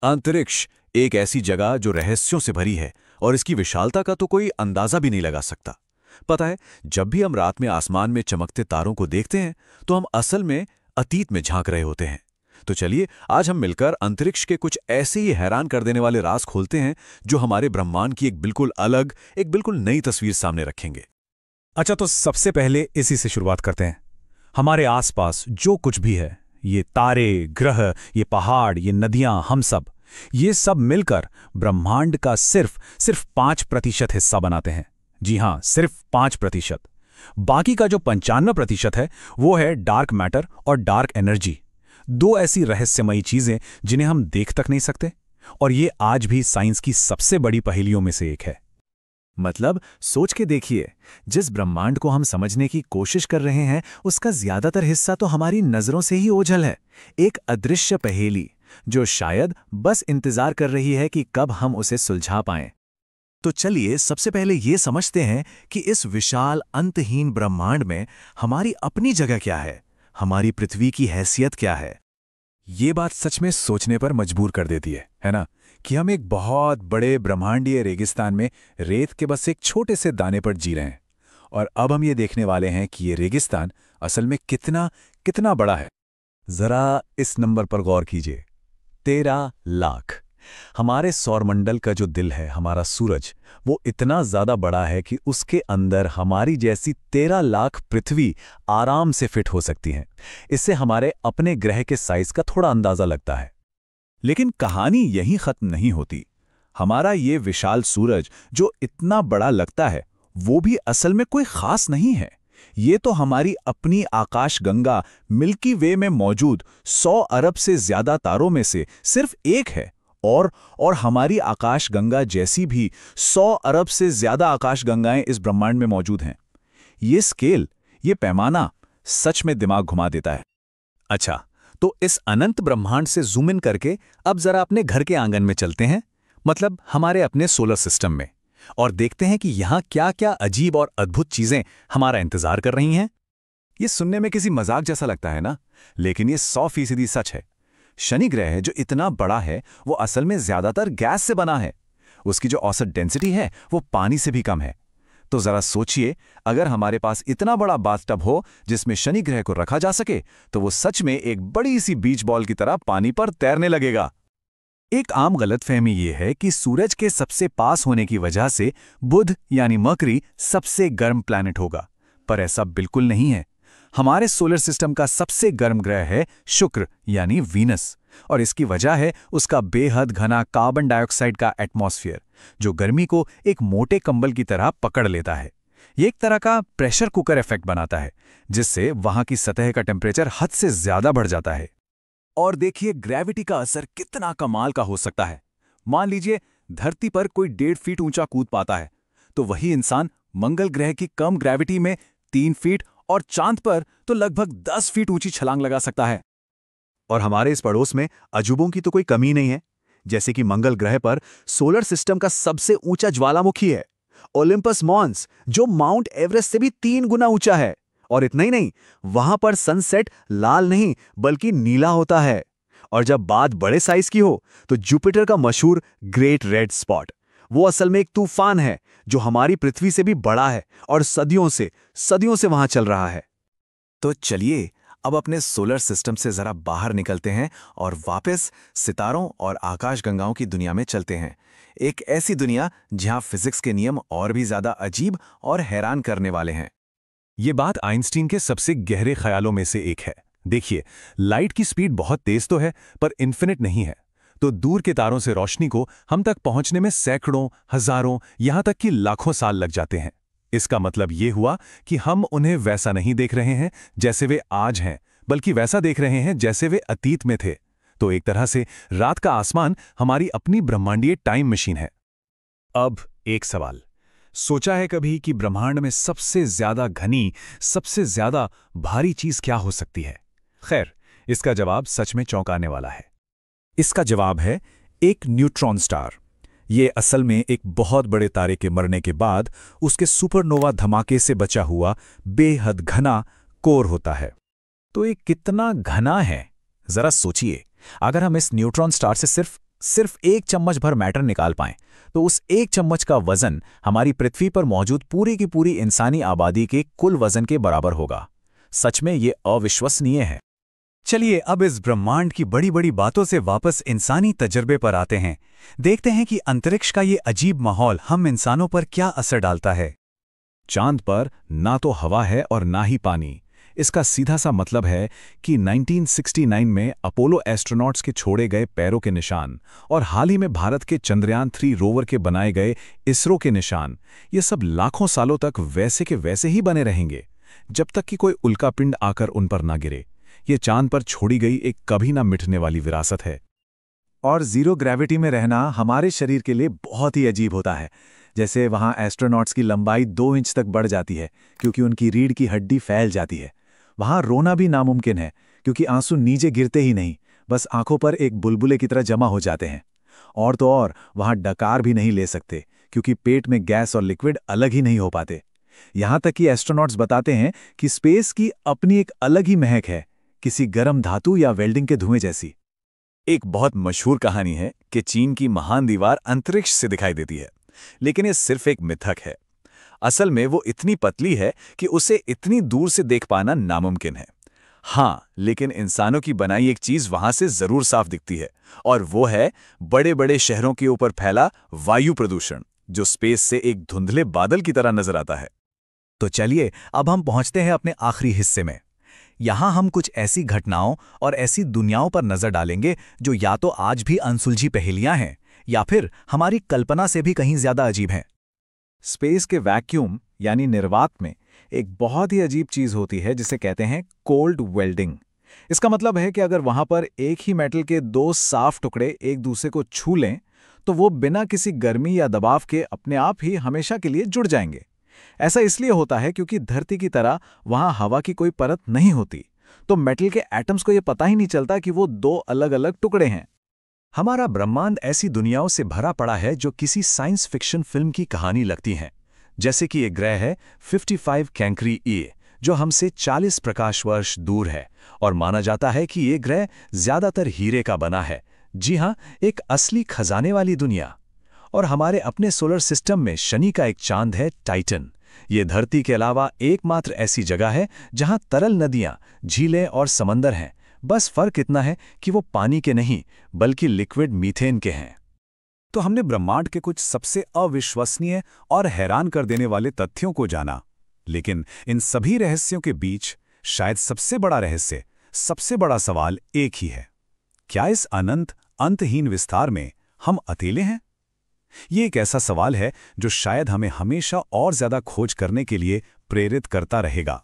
अंतरिक्ष एक ऐसी जगह जो रहस्यों से भरी है और इसकी विशालता का तो कोई अंदाजा भी नहीं लगा सकता। पता है, जब भी हम रात में आसमान में चमकते तारों को देखते हैं तो हम असल में अतीत में झांक रहे होते हैं। तो चलिए आज हम मिलकर अंतरिक्ष के कुछ ऐसे ही हैरान कर देने वाले राज खोलते हैं जो हमारे ब्रह्मांड की एक बिल्कुल अलग, एक बिल्कुल नई तस्वीर सामने रखेंगे। अच्छा, तो सबसे पहले इसी से शुरुआत करते हैं। हमारे आसपास जो कुछ भी है, ये तारे, ग्रह, ये पहाड़, ये नदियां, हम सब, ये सब मिलकर ब्रह्मांड का सिर्फ 5% हिस्सा बनाते हैं। जी हां, सिर्फ 5%। बाकी का जो 95% है वो है डार्क मैटर और डार्क एनर्जी। दो ऐसी रहस्यमयी चीजें जिन्हें हम देख तक नहीं सकते, और ये आज भी साइंस की सबसे बड़ी पहेलियों में से एक है। मतलब सोच के देखिए, जिस ब्रह्मांड को हम समझने की कोशिश कर रहे हैं उसका ज्यादातर हिस्सा तो हमारी नजरों से ही ओझल है। एक अदृश्य पहेली जो शायद बस इंतजार कर रही है कि कब हम उसे सुलझा पाएं। तो चलिए सबसे पहले ये समझते हैं कि इस विशाल अंतहीन ब्रह्मांड में हमारी अपनी जगह क्या है, हमारी पृथ्वी की हैसियत क्या है। ये बात सच में सोचने पर मजबूर कर देती है ना, कि हम एक बहुत बड़े ब्रह्मांडीय रेगिस्तान में रेत के बस एक छोटे से दाने पर जी रहे हैं, और अब हम ये देखने वाले हैं कि ये रेगिस्तान असल में कितना कितना बड़ा है। जरा इस नंबर पर गौर कीजिए, 13 लाख। हमारे सौरमंडल का जो दिल है, हमारा सूरज, वो इतना ज्यादा बड़ा है कि उसके अंदर हमारी जैसी 13 लाख पृथ्वी आराम से फिट हो सकती हैं। इससे हमारे अपने ग्रह के साइज का थोड़ा अंदाजा लगता है। लेकिन कहानी यहीं खत्म नहीं होती। हमारा ये विशाल सूरज जो इतना बड़ा लगता है वो भी असल में कोई खास नहीं है। ये तो हमारी अपनी आकाशगंगा मिल्की वे में मौजूद 100 अरब से ज्यादा तारों में से सिर्फ एक है। और हमारी आकाशगंगा जैसी भी 100 अरब से ज्यादा आकाशगंगाएं इस ब्रह्मांड में मौजूद हैं। ये स्केल, ये पैमाना सच में दिमाग घुमा देता है। अच्छा, तो इस अनंत ब्रह्मांड से जूम इन करके अब जरा अपने घर के आंगन में चलते हैं, मतलब हमारे अपने सोलर सिस्टम में, और देखते हैं कि यहाँ क्या क्या अजीब और अद्भुत चीजें हमारा इंतजार कर रही हैं। ये सुनने में किसी मजाक जैसा लगता है ना, लेकिन ये 100% सच है। शनि ग्रह जो इतना बड़ा है वो असल में ज्यादातर गैस से बना है। उसकी जो औसत डेंसिटी है वो पानी से भी कम है। तो जरा सोचिए, अगर हमारे पास इतना बड़ा बाथटब हो जिसमें शनि ग्रह को रखा जा सके, तो वो सच में एक बड़ी सी बीच बॉल की तरह पानी पर तैरने लगेगा। एक आम गलतफहमी ये है कि सूरज के सबसे पास होने की वजह से बुध यानी मरकरी सबसे गर्म प्लैनेट होगा, पर ऐसा बिल्कुल नहीं है। हमारे सोलर सिस्टम का सबसे गर्म ग्रह है शुक्र यानी वीनस, और इसकी वजह है उसका बेहद घना कार्बन डाइऑक्साइड का एटमॉस्फेयर, जो गर्मी को एक मोटे कंबल की तरह पकड़ लेता है। ये एक तरह का प्रेशर कुकर इफेक्ट बनाता है, जिससे वहां की सतह का टेम्परेचर हद से ज्यादा बढ़ जाता है। और देखिए ग्रेविटी का असर कितना कमाल का हो सकता है। मान लीजिए धरती पर कोई 1.5 फीट ऊंचा कूद पाता है, तो वही इंसान मंगल ग्रह की कम ग्रेविटी में 3 फीट और चांद पर तो लगभग 10 फीट ऊंची छलांग लगा सकता है। और हमारे इस पड़ोस में अजूबों की तो कोई कमी नहीं है। जैसे कि मंगल ग्रह पर सोलर सिस्टम का सबसे ऊंचा ज्वालामुखी है ओलिम्पस मॉन्स, जो माउंट एवरेस्ट से भी 3 गुना ऊंचा है। और इतना ही नहीं, वहां पर सनसेट लाल नहीं बल्कि नीला होता है। और जब बात बड़े साइज की हो, तो जुपिटर का मशहूर ग्रेट रेड स्पॉट, वो असल में एक तूफान है जो हमारी पृथ्वी से भी बड़ा है और सदियों से वहां चल रहा है। तो चलिए अब अपने सोलर सिस्टम से जरा बाहर निकलते हैं और वापस सितारों और आकाशगंगाओं की दुनिया में चलते हैं। एक ऐसी दुनिया जहां फिजिक्स के नियम और भी ज्यादा अजीब और हैरान करने वाले हैं। ये बात आइंस्टीन के सबसे गहरे ख्यालों में से एक है। देखिए, लाइट की स्पीड बहुत तेज तो है, पर इन्फिनिट नहीं है। तो दूर के तारों से रोशनी को हम तक पहुंचने में सैकड़ों, हजारों, यहां तक कि लाखों साल लग जाते हैं। इसका मतलब ये हुआ कि हम उन्हें वैसा नहीं देख रहे हैं जैसे वे आज हैं, बल्कि वैसा देख रहे हैं जैसे वे अतीत में थे। तो एक तरह से रात का आसमान हमारी अपनी ब्रह्मांडीय टाइम मशीन है। अब एक सवाल, सोचा है कभी कि ब्रह्मांड में सबसे ज्यादा घनी, सबसे ज्यादा भारी चीज क्या हो सकती है? खैर, इसका जवाब सच में चौंकाने वाला है। इसका जवाब है एक न्यूट्रॉन स्टार। ये असल में एक बहुत बड़े तारे के मरने के बाद उसके सुपरनोवा धमाके से बचा हुआ बेहद घना कोर होता है। तो ये कितना घना है, जरा सोचिए। अगर हम इस न्यूट्रॉन स्टार से सिर्फ सिर्फ 1 चम्मच भर मैटर निकाल पाएं, तो उस 1 चम्मच का वजन हमारी पृथ्वी पर मौजूद पूरी की पूरी इंसानी आबादी के कुल वजन के बराबर होगा। सच में ये अविश्वसनीय है। चलिए अब इस ब्रह्मांड की बड़ी बड़ी बातों से वापस इंसानी तजर्बे पर आते हैं। देखते हैं कि अंतरिक्ष का ये अजीब माहौल हम इंसानों पर क्या असर डालता है। चांद पर ना तो हवा है और ना ही पानी। इसका सीधा सा मतलब है कि 1969 में अपोलो एस्ट्रोनॉट्स के छोड़े गए पैरों के निशान और हाल ही में भारत के चंद्रयान 3 रोवर के बनाए गए इसरो के निशान, ये सब लाखों सालों तक वैसे के वैसे ही बने रहेंगे, जब तक कि कोई उल्कापिंड आकर उन पर ना गिरे। ये चांद पर छोड़ी गई एक कभी ना मिटने वाली विरासत है। और जीरो ग्रेविटी में रहना हमारे शरीर के लिए बहुत ही अजीब होता है। जैसे वहाँ एस्ट्रोनॉट्स की लंबाई 2 इंच तक बढ़ जाती है क्योंकि उनकी रीढ़ की हड्डी फैल जाती है। वहाँ रोना भी नामुमकिन है क्योंकि आंसू नीचे गिरते ही नहीं, बस आंखों पर एक बुलबुले की तरह जमा हो जाते हैं। और तो और वहाँ डकार भी नहीं ले सकते क्योंकि पेट में गैस और लिक्विड अलग ही नहीं हो पाते। यहाँ तक कि एस्ट्रोनॉट्स बताते हैं कि स्पेस की अपनी एक अलग ही महक है, किसी गर्म धातु या वेल्डिंग के धुएं जैसी। एक बहुत मशहूर कहानी है कि चीन की महान दीवार अंतरिक्ष से दिखाई देती है, लेकिन ये सिर्फ एक मिथक है। असल में वो इतनी पतली है कि उसे इतनी दूर से देख पाना नामुमकिन है। हाँ, लेकिन इंसानों की बनाई एक चीज वहां से जरूर साफ दिखती है, और वो है बड़े बड़े शहरों के ऊपर फैला वायु प्रदूषण, जो स्पेस से एक धुंधले बादल की तरह नजर आता है। तो चलिए अब हम पहुंचते हैं अपने आखिरी हिस्से में। यहाँ हम कुछ ऐसी घटनाओं और ऐसी दुनियाओं पर नजर डालेंगे जो या तो आज भी अनसुलझी पहेलियां हैं या फिर हमारी कल्पना से भी कहीं ज्यादा अजीब हैं। स्पेस के वैक्यूम यानी निर्वात में एक बहुत ही अजीब चीज होती है जिसे कहते हैं कोल्ड वेल्डिंग। इसका मतलब है कि अगर वहां पर एक ही मेटल के 2 साफ टुकड़े एक दूसरे को छू लें तो वो बिना किसी गर्मी या दबाव के अपने आप ही हमेशा के लिए जुड़ जाएंगे। ऐसा इसलिए होता है क्योंकि धरती की तरह वहां हवा की कोई परत नहीं होती, तो मेटल के एटम्स को यह पता ही नहीं चलता कि वो 2 अलग अलग टुकड़े हैं। हमारा ब्रह्मांड ऐसी दुनियाओं से भरा पड़ा है जो किसी साइंस फिक्शन फिल्म की कहानी लगती हैं। जैसे कि एक ग्रह है 55 कैंक्री ए, जो हमसे 40 प्रकाश वर्ष दूर है और माना जाता है कि ये ग्रह ज्यादातर हीरे का बना है। जी हाँ, एक असली खजाने वाली दुनिया। और हमारे अपने सोलर सिस्टम में शनि का एक चांद है टाइटन। ये धरती के अलावा एकमात्र ऐसी जगह है जहां तरल नदियां, झीलें और समंदर हैं। बस फर्क इतना है कि वो पानी के नहीं बल्कि लिक्विड मीथेन के हैं। तो हमने ब्रह्मांड के कुछ सबसे अविश्वसनीय और हैरान कर देने वाले तथ्यों को जाना, लेकिन इन सभी रहस्यों के बीच शायद सबसे बड़ा रहस्य, सबसे बड़ा सवाल एक ही है। क्या इस अनंत अंतहीन विस्तार में हम अकेले हैं? ये एक ऐसा सवाल है जो शायद हमें हमेशा और ज्यादा खोज करने के लिए प्रेरित करता रहेगा।